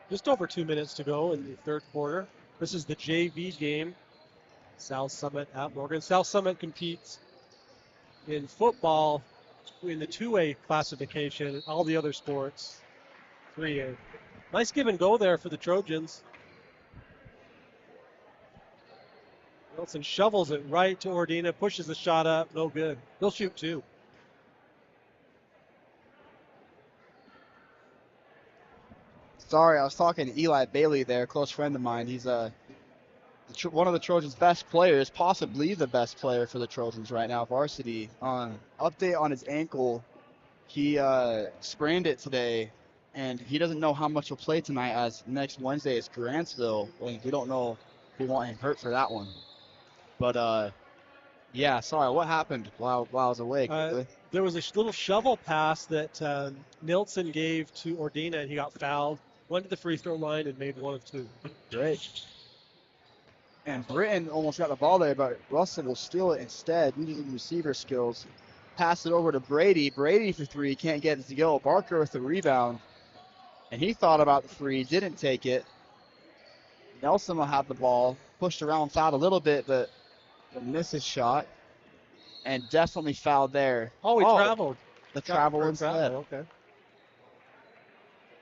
Just over 2 minutes to go in the third quarter. This is the JV game. South Summit at Morgan. South Summit competes in football in the 2A classification, all the other sports 3A. Nice give and go there for the Trojans. Wilson shovels it right to Ordina, pushes the shot up, no good. He'll shoot 2. Sorry, I was talking to Eli Bailey there, a close friend of mine. He's one of the Trojans' best players, possibly the best player for the Trojans right now, varsity. Update on his ankle, he sprained it today, and he doesn't know how much he'll play tonight, as next Wednesday is Grantsville. We don't know if we want him hurt for that one. But, yeah, sorry, what happened while I was awake? There was a little shovel pass that Nilsson gave to Ordina, and he got fouled. Went to the free throw line and made 1 of 2. Great. And Britton almost got the ball there, but Russell will steal it instead, using receiver skills. Pass it over to Brady. Brady for 3, can't get it to go. Barker with the rebound. And he thought about the 3, didn't take it. Nelson will have the ball. Pushed around, fouled a little bit, but missed his shot. And definitely fouled there. Oh, he traveled. The travel instead. Okay.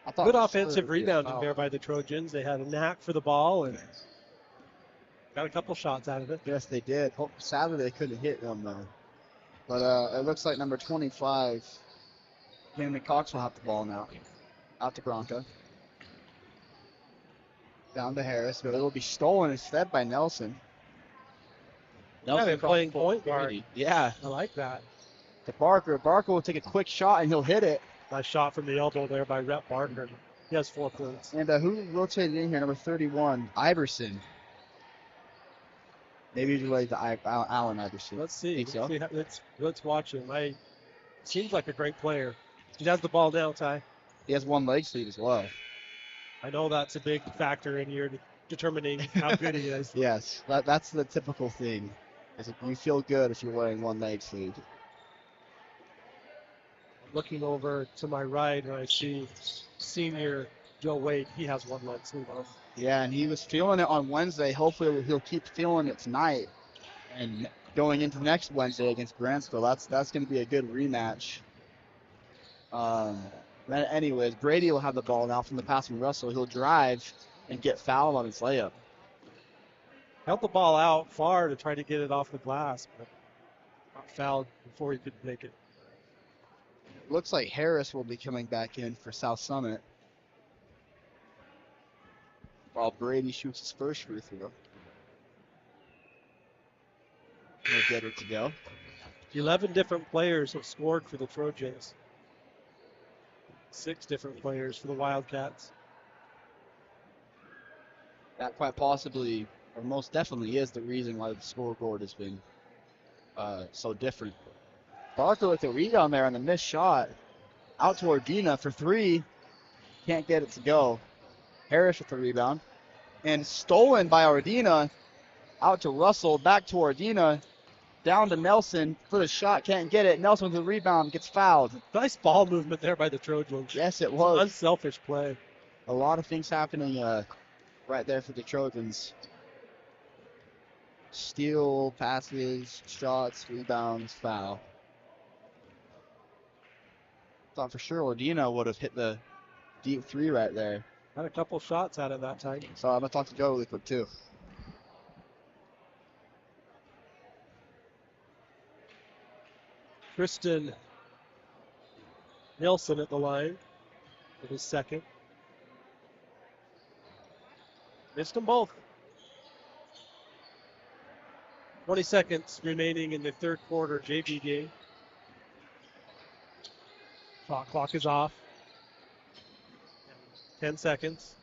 I thought good offensive rebounding there by the Trojans. They had a knack for the ball and got a couple shots out of it. Yes, they did. Sadly, they couldn't hit one, though. But it looks like number 25, Camden Cox will have the ball now. Out to Bronco. Down to Harris, but it'll be stolen instead by Nelson. Yeah, they're across playing the point guard. Brady. Yeah, I like that. to Barker. Barker will take a quick shot and he'll hit it. Nice shot from the elbow there by Rhett Barker. He has 4 points. And who rotated in here? Number 31, Iverson. Maybe he's related to Allen Iverson. Let's see. Think so? Let's watch him. Seems like a great player. He has the ball now, Ty. He has one leg sleeve as well. I know that's a big factor in your determining how good he is. Yes, that's the typical thing. Is you feel good if you're wearing one leg sleeve. Looking over to my right, and I see senior Joe Wade. He has one leg sleeve on. Yeah, and he was feeling it on Wednesday. Hopefully he'll keep feeling it tonight. And going into next Wednesday against Grantsville, that's going to be a good rematch. Anyways, Brady will have the ball now from the pass from Russell. He'll drive and get fouled on his layup. Held the ball out far to try to get it off the glass, but got fouled before he could make it. Looks like Harris will be coming back in for South Summit, while Brady shoots his first free throw. He'll get it to go. 11 different players have scored for the Trojans. 6 different players for the Wildcats. That quite possibly, or most definitely, is the reason why the scoreboard has been so different. Barker with the rebound there on the missed shot. Out to Ordina for 3. Can't get it to go. Harris with the rebound. And stolen by Ordina. Out to Russell. Back to Ordina. Down to Nelson for the shot. Can't get it. Nelson with the rebound. Gets fouled. Nice ball movement there by the Trojans. Yes, it Some was. unselfish play. A lot of things happening right there for the Trojans. Steal, passes, shots, rebounds, foul. Thought for sure Ordina would have hit the deep 3 right there. Had a couple shots out of that time. So I'm going to talk to Joe really quick too. Kristen Nelson at the line for his second. Missed them both. 20 seconds remaining in the third quarter JV game. Clock is off. 10 seconds.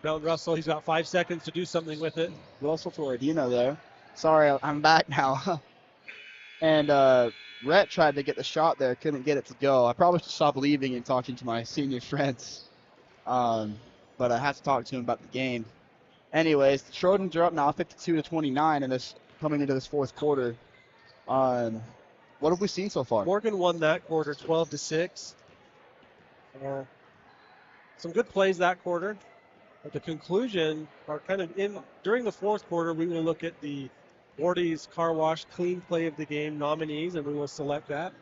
Rebound Russell, he's got 5 seconds to do something with it. Russell for Ordina there. Sorry, I'm back now. And Rhett tried to get the shot there, couldn't get it to go. I probably should stop leaving and talking to my senior friends. But I have to talk to him about the game. Anyways, the Trojans are up now 52-29 in this coming into this fourth quarter. What have we seen so far? Morgan won that quarter 12-6. Some good plays that quarter. At the conclusion, or kind of during the fourth quarter, we will look at the Wardy's Car Wash Clean Play of the Game nominees, and we will select that.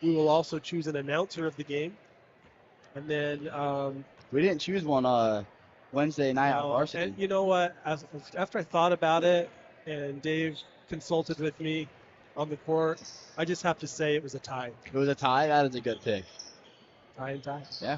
We will also choose an announcer of the game. And then we didn't choose one Wednesday night on varsity. And you know what? After I thought about it, and Dave consulted with me on the court, I just have to say it was a tie. It was a tie? That is a good pick. Tie and tie. Yeah.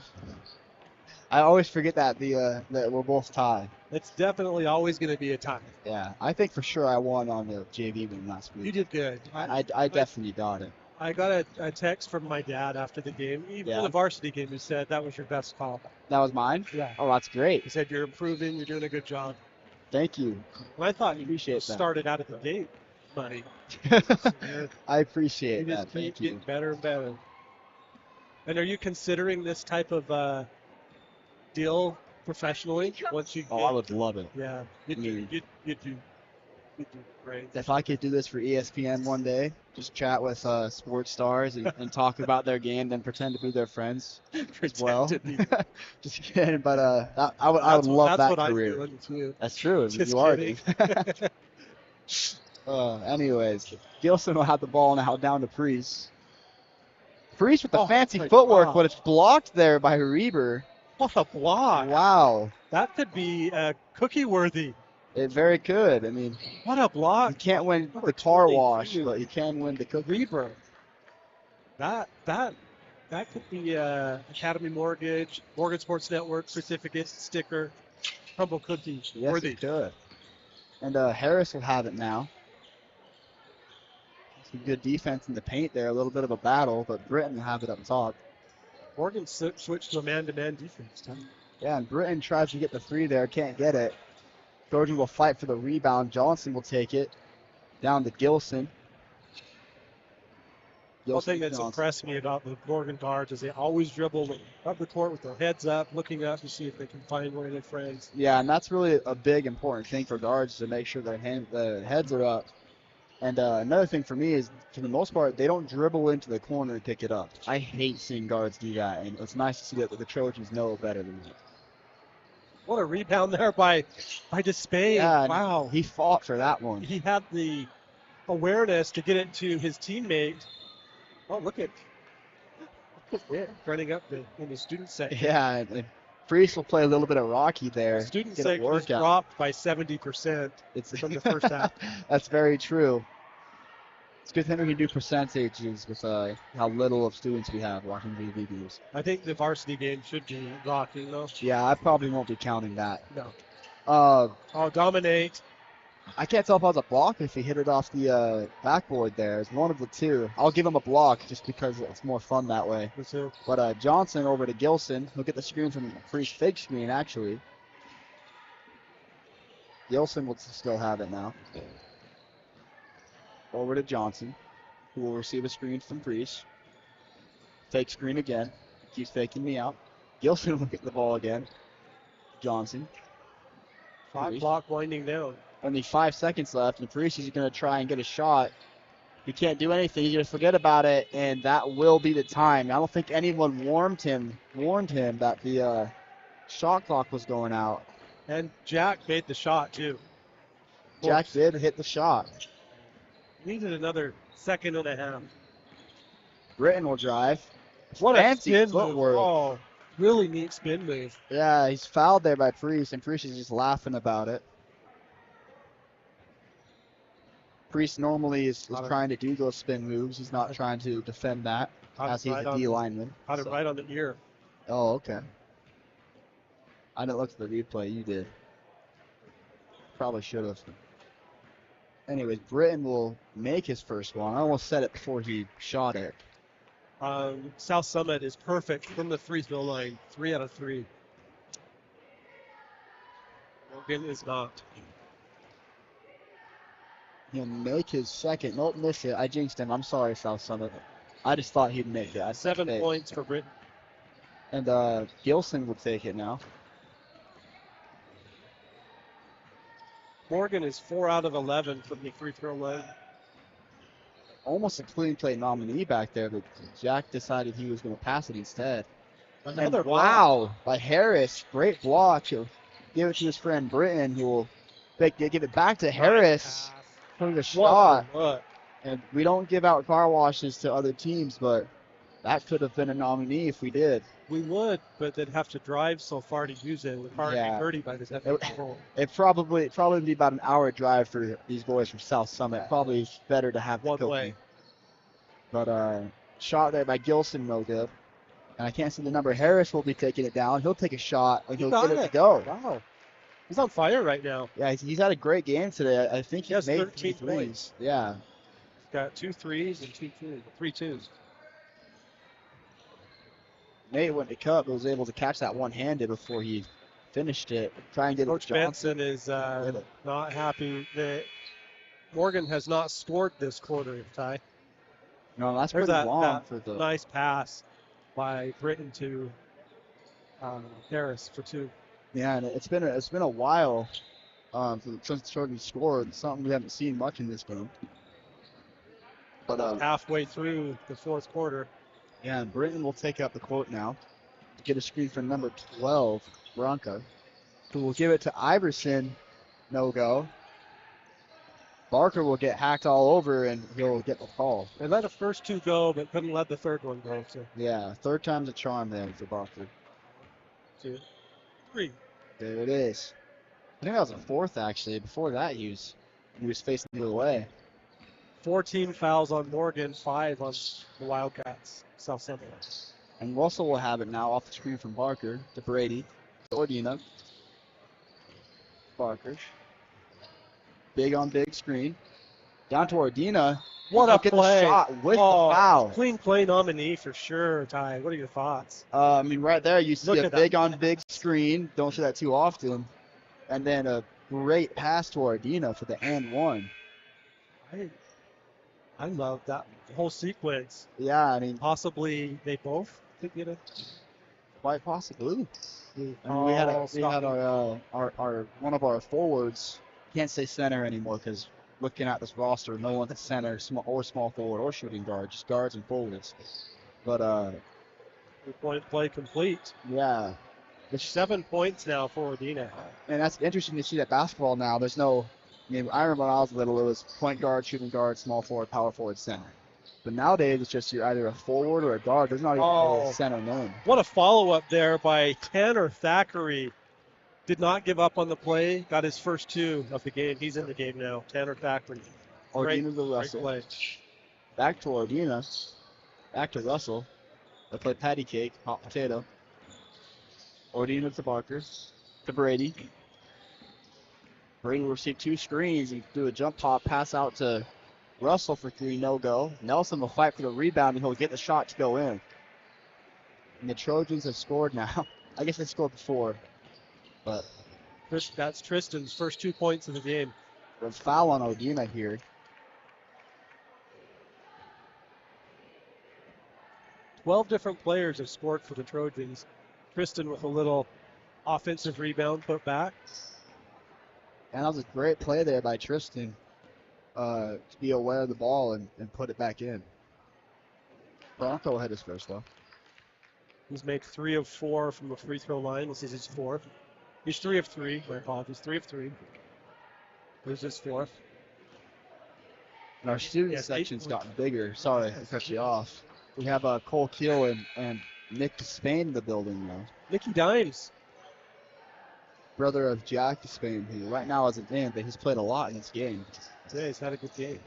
I always forget that that we're both tied. It's definitely always going to be a tie. Yeah, I think for sure I won on the JV win last week. You did good. I definitely got it. I got a text from my dad after the game, even the varsity game, who said that was your best call. That was mine? Yeah. Oh, that's great. He said you're improving, you're doing a good job. Thank you. And I thought Appreciate you that. started out at the gate, buddy. I appreciate You that. just keep Thank getting you. better and better. And are you considering this type of deal professionally once you get? Oh, I would love it. Yeah, you do great. If I could do this for ESPN one day, just chat with sports stars and talk about their game, then pretend to be their friends as well. Just kidding, but I would love that That's career. what I'm doing too. That's true. Just you kidding. are. Anyways, Gilson will have the ball now down to Priest. Priest with the fancy my footwork, God. but it's blocked there by Reber. What a block! Wow. That could be cookie worthy. It very could. I mean, What a you block! can't win the car wash, but you can win the cookie. Reber. That That could be Academy Mortgage, Morgan Sports Network certificate, sticker, humble cookie Yes, worthy. it could. And Harris will have it now. Some good defense in the paint there. A little bit of a battle, but Britton will have it up top. Morgan switched to a man-to-man defense. Huh? Yeah, and Britton tries to get the three there. Can't get it. Trojan will fight for the rebound. Johnson will take it. Down to Gilson. One thing that's impressed me about the Morgan guards is they always dribble up the court with their heads up, looking up to see if they can find one of their friends. Yeah, and that's really a big important thing for guards to make sure their heads are up. And another thing for me is, for the most part, they don't dribble into the corner and pick it up. I hate seeing guards do that, and it's nice to see that the Trojans know better than that. What a rebound there by Despain. Yeah, wow. He fought for that one. He had the awareness to get it to his teammate. Oh, look at it running up in the student section. Yeah, and Priest will play a little bit of Rocky there. The student get a section is workout. dropped by 70% from the first half. That's very true. It's a good thing we can do percentages with how little of students we have watching VV games. I think the varsity game should be rocking, though. Yeah, I probably won't be counting that. No. Dominate. I can't tell if I was a block if he hit it off the backboard there. It's one of the two. I'll give him a block just because it's more fun that way. Me too. But Johnson over to Gilson. He'll get the screen from Priest fake screen, actually. Gilson will still have it now. Over to Johnson, who will receive a screen from Priest. Fake screen again. Keeps faking me out. Gilson will get the ball again. Johnson. 5 block winding down. Only 5 seconds left, and Priest is going to try and get a shot. He can't do anything. He's going to forget about it, and that will be the time. I don't think anyone warned him that the shot clock was going out. And Jack made the shot, too. Jack did hit the shot. Needed another second and a half. Britton will drive. What a Fancy spin footwork. move. Oh, really neat spin move. Yeah, he's fouled there by Priest, and Priest is just laughing about it. Priest normally is trying to do those spin moves. He's not trying to defend that, as he's a D lineman. Had it right on the ear. Oh, okay. I didn't look at the replay. You did. Probably should have. Anyways, Britton will make his first one. I almost said it before he shot it. South Summit is perfect from the free throw line. 3 out of 3. Morgan is not. He'll make his second. Nope, miss it. I jinxed him. I'm sorry, South Summit. I just thought he'd make it. 7 points for Britton. And Gilson will take it now. Morgan is 4 out of 11 from the free throw line. Almost a clean play nominee back there, but Jack decided he was going to pass it instead. Another wow, by Harris. Great block. He'll give it to his friend Britton, who will give it back to Harris for the shot. What? And we don't give out car washes to other teams, but that could have been a nominee if we did. We would, but they'd have to drive so far to use it. It would probably be dirty by the time they roll. It'd probably be about an hour drive for these boys from South Summit. Probably better to have one way. But shot there by Gilson, no good. And I can't see the number. Harris will be taking it down. He'll take a shot and he'll get it to go. Wow. He's on fire right now. Yeah, he's had a great game today. I think he has made 13 3 threes. points. Yeah. He's got 2 threes and 3 twos. Nate went to cut, but was able to catch that one-handed before he finished it. Try and get Coach Benson is not happy that Morgan has not scored this quarter, Ty. No, that's pretty long for the nice pass by Britton to Harris for 2. Yeah, and it's been a while since the Trojans scored. Something we haven't seen much in this game. But halfway through the 4th quarter. Yeah, and Britton will take up the court now. Get a screen from number 12, Bronco, who will give it to Iverson. No go. Barker will get hacked all over, and he'll get the call. They let the first 2 go, but couldn't let the 3rd one go. So. Yeah, 3rd time's a charm there for Barker. 2, 3. There it is. I think that was a 4th, actually. Before that, he was facing the other way. 14 fouls on Morgan, 5 on the Wildcats. South Summit. And Russell will have it now off the screen from Barker to Brady. To Ordina. Barker. Big on big screen. Down to Ordina. What a Get the play. shot with the Oh, foul. clean play nominee for sure, Ty. What are your thoughts? I mean, right there, you see Look a at big that. on big screen. Don't see that too often. And then a great pass to Ordina for the and one. I love that whole sequence. Yeah, I mean, Possibly they both could get it. quite possibly. I mean, Oh, we had stop our one of our forwards. Can't say center anymore because looking at this roster, no one's a center, small forward, or shooting guard, just guards and forwards. But Point play complete. yeah, It's 7 points now for Ordina. and that's interesting to see that basketball now. There's no, I mean, I remember when I was little, it was point guard, shooting guard, small forward, power forward, center. But nowadays, it's just you're either a forward or a guard. There's not even a center known. What a follow-up there by Tanner Thackeray. Did not give up on the play. Got his first 2 of the game. He's in the game now. Tanner Thackeray. Ordina to Great Russell. play. Back to Ordina. Back to Russell. They play patty cake, hot potato. Ordina to Barker. To Brady. Brady will receive 2 screens and do a jump hop pass out to Russell for 3, no go. Nelson will fight for the rebound and he'll get the shot to go in. And the Trojans have scored now. I guess they scored before. But That's Tristan's first 2 points of the game. the foul on Ordina here. 12 different players have scored for the Trojans. Tristan with a little offensive rebound put back. And that was a great play there by Tristan to be aware of the ball and put it back in. Bronco had his first though. He's made 3 of 4 from the free throw line. This is his 4th. He's 3 of 3. My apologies. 3 of 3. This is his 4th. And our student Yes, section's 8 gotten bigger. Sorry to cut you off. We have Cole Keel and Nick Despain in the building now. Nicky Dimes. Brother of Jack Despain, who right now isn't in, but he's played a lot in this game. Today he's had a good game.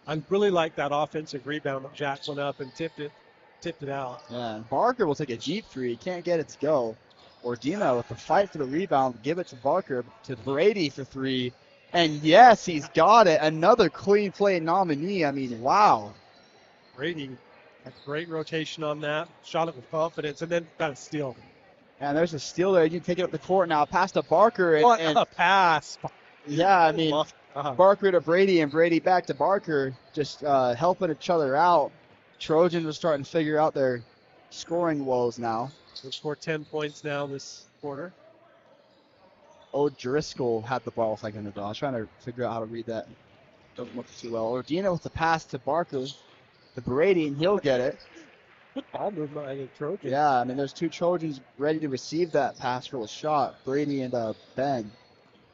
I really like that offensive rebound that Jack went up and tipped it out. Yeah, and Barker will take a deep 3. He can't get it to go. Ordina with the fight for the rebound, give it to Barker, to Brady for 3. And yes, he's got it. Another clean play nominee. I mean, wow. Brady had great rotation on that. Shot it with confidence and then got a steal. And there's a steal there. You can take it up the court now. Pass to Barker. What And a pass. yeah, I mean, Barker to Brady and Brady back to Barker, just helping each other out. Trojans are starting to figure out their scoring woes now. They've scored 10 points now this quarter. O'Driscoll had the ball a second ago. I was trying to figure out how to read that. Doesn't look too well. Ordina with the pass to Barker, to Brady, and he'll get it. Good ball movement by the Trojans. Yeah, I mean, there's 2 Trojans ready to receive that pass for a shot. Brady and Ben.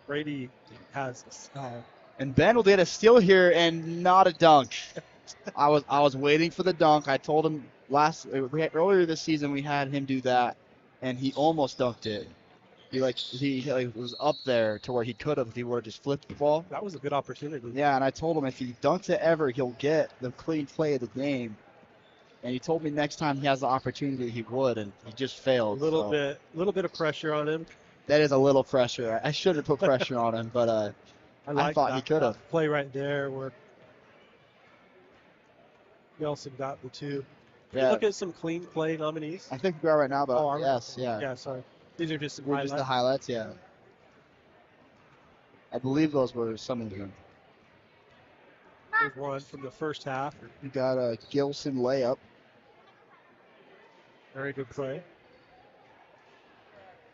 Brady has And Ben will get a steal here and not a dunk. I was waiting for the dunk. I told him earlier this season we had him do that, and he almost dunked it. He was up there to where he could have if he would have just flipped the ball. that was a good opportunity. Yeah, and I told him if he dunks it ever, he'll get the clean play of the game. And he told me next time he has the opportunity, he would, and he just A failed. little so bit of pressure on him. That is a little pressure. I should have put pressure on him, but I thought he could have. Play right there where Nelson got the 2. Yeah, Look at some clean play nominees. I think we are right now, but are we? yes, yeah. Yeah, sorry. These are just some We're highlights. just the highlights, yeah. I believe those were some of them. There's one from the first half. We got a Gilson layup. Very good play.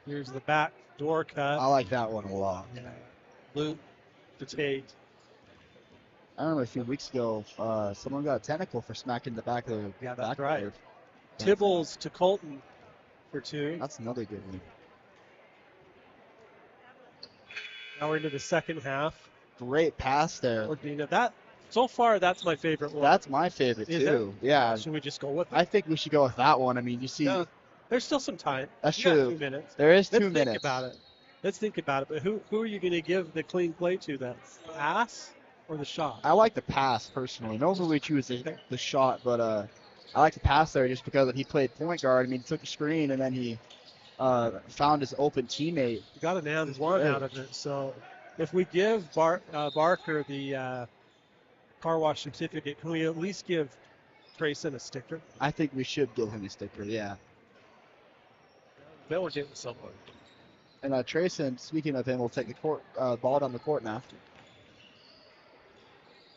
Here's the back door cut. I like that one a lot. Luke to Tate. I remember a few weeks ago, someone got a technical for smacking the back of the Yeah, that's backboard. right. Tibbles to Colton for 2. That's another good one. Now we're into the second half. Great pass there. Ordina, so far that's my favorite one. That's my favorite Is too. Yeah, Should we just go with it? I think we should go with that one. I mean, you see, No, there's still some time. that's You got true. 2 minutes. There is 2 Let's minutes. think about it. Let's think about it. But who are you going to give the clean play to then? Pass or the shot? I like the pass personally. Normally we choose the shot, but I like to pass there just because he played point guard. I mean, he took a screen and then he found his open teammate. We got an and one out of it. So if we give Barker the car wash certificate, can we at least give Trayson a sticker? I think we should give him a sticker, yeah. Then we're getting someone. And Trayson, speaking of him, will take the ball down the court now.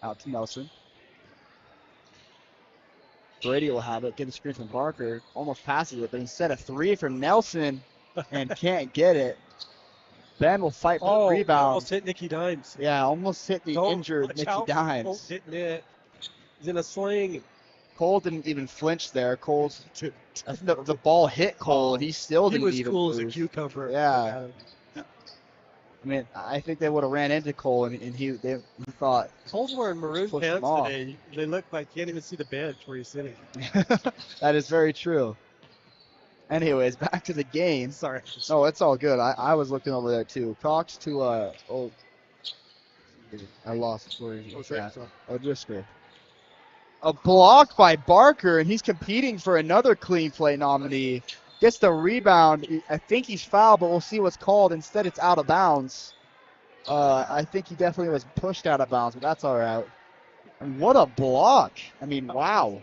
Out to Nelson. Brady will have it, get a screen from Barker, almost passes it, but instead a three from Nelson and can't get it. Ben will fight for the rebound. Almost hit Nicky Dimes. Yeah, almost hit the injured Nicky Dimes. Cole's hitting it. He's in a sling. Cole didn't even flinch there. The ball hit Cole, and he still didn't even He was cool move. as a cucumber. Yeah. I mean, I think they would have ran into Cole, and he thought. Cole's wearing maroon Push him pants off. today. They look like you can't even see the bench where he's sitting. That is very true. Anyways, back to the game. Sorry. No, it's all good. I was looking over there too. Cox to I lost. What's that? O'Driscoll. A block by Barker, and he's competing for another clean play nominee. Gets the rebound. I think he's fouled, but we'll see what's called. Instead, it's out of bounds. I think he definitely was pushed out of bounds, but that's all right. And what a block. I mean, wow.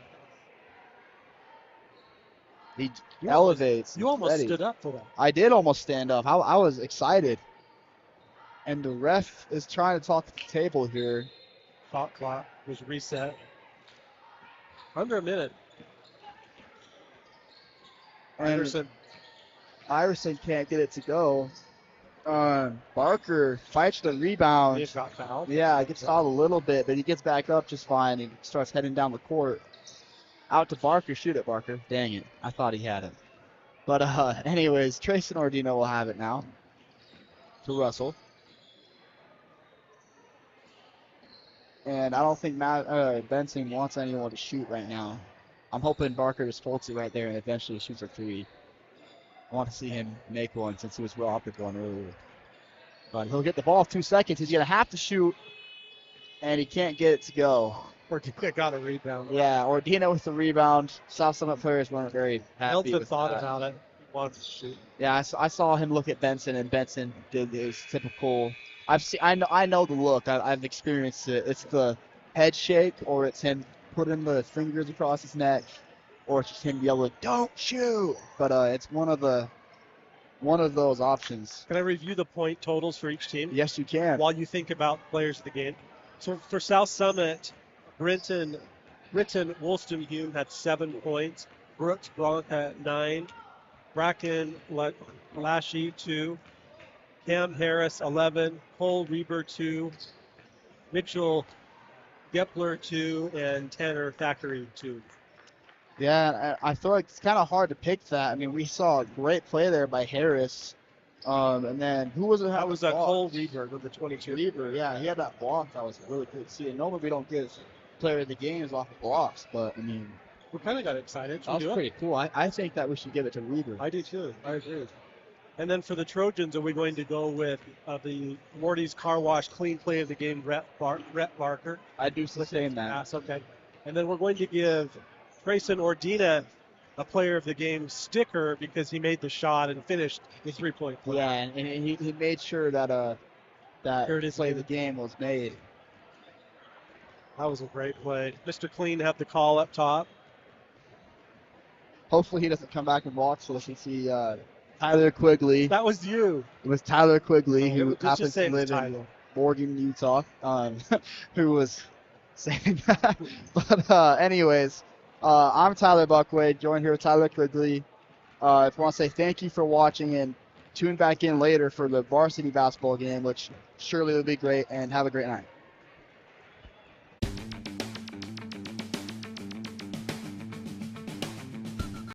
He elevates. You almost Ready. stood up for that. I did almost stand up. I was excited. And the ref is trying to talk at the table here. Shot clock was reset. Under a minute. And Iverson can't get it to go. Barker fights the rebound. He got fouled. Yeah, gets fouled a little bit, but he gets back up just fine and starts heading down the court. Out to Barker. Shoot it, Barker. Dang it. I thought he had it. But anyways, Trayson Ordino will have it now. To Russell. And I don't think Benson wants anyone to shoot right now. I'm hoping Barker just folds it right there and eventually shoots a three. I want to see him make one since he was well off the one earlier. But he'll get the ball 2 seconds. He's going to have to shoot, and he can't get it to go. Ordino got a rebound. Yeah, Ordino with the rebound. South Summit players weren't very happy Elton with thought that. about it. He wanted to shoot. Yeah, I saw him look at Benson, and Benson did his typical. I know the look. I've experienced it. It's the head shake, or it's him putting the fingers across his neck, or it's just him yelling, "Don't shoot!" But it's one of those options. Can I review the point totals for each team? Yes, you can. While you think about players of the game. So for South Summit, Britton Wollstonhume had 7 points. Brooks Bronk had 9. Bracken Lashy 2. Cam Harris 11. Cole Reber 2. Mitchell Gepler 2. And Tanner Thackeray 2. Yeah, I feel like it's kind of hard to pick that. I mean, we saw a great play there by Harris. And then who was it? That was Cole Reber with the 22. Reber, yeah, he had that block. That was really good to see. And normally we don't give player of the games off of blocks, but I mean, We kind of got excited. that was pretty cool. I think that we should give it to Reber. I do too. I agree. And then for the Trojans, are we going to go with the Morty's Car Wash Clean Play of the Game, Rhett Barker? I do sustain that. Yes, okay. And then we're going to give Trayson Ordina a Player of the Game sticker because he made the shot and finished the 3-point play. Yeah, and he made sure that Here it is. play of the game was made. That was a great play. Mr. Clean had the call up top. Hopefully he doesn't come back and watch so we can see Tyler Quigley. That was you. It was Tyler Quigley, who Let's happens just say to it was live in Tyler. Morgan, Utah, who was saying that. But anyways, I'm Tyler Buckway, joined here with Tyler Quigley. I want to say thank you for watching and tune back in later for the varsity basketball game, which surely will be great, and have a great night.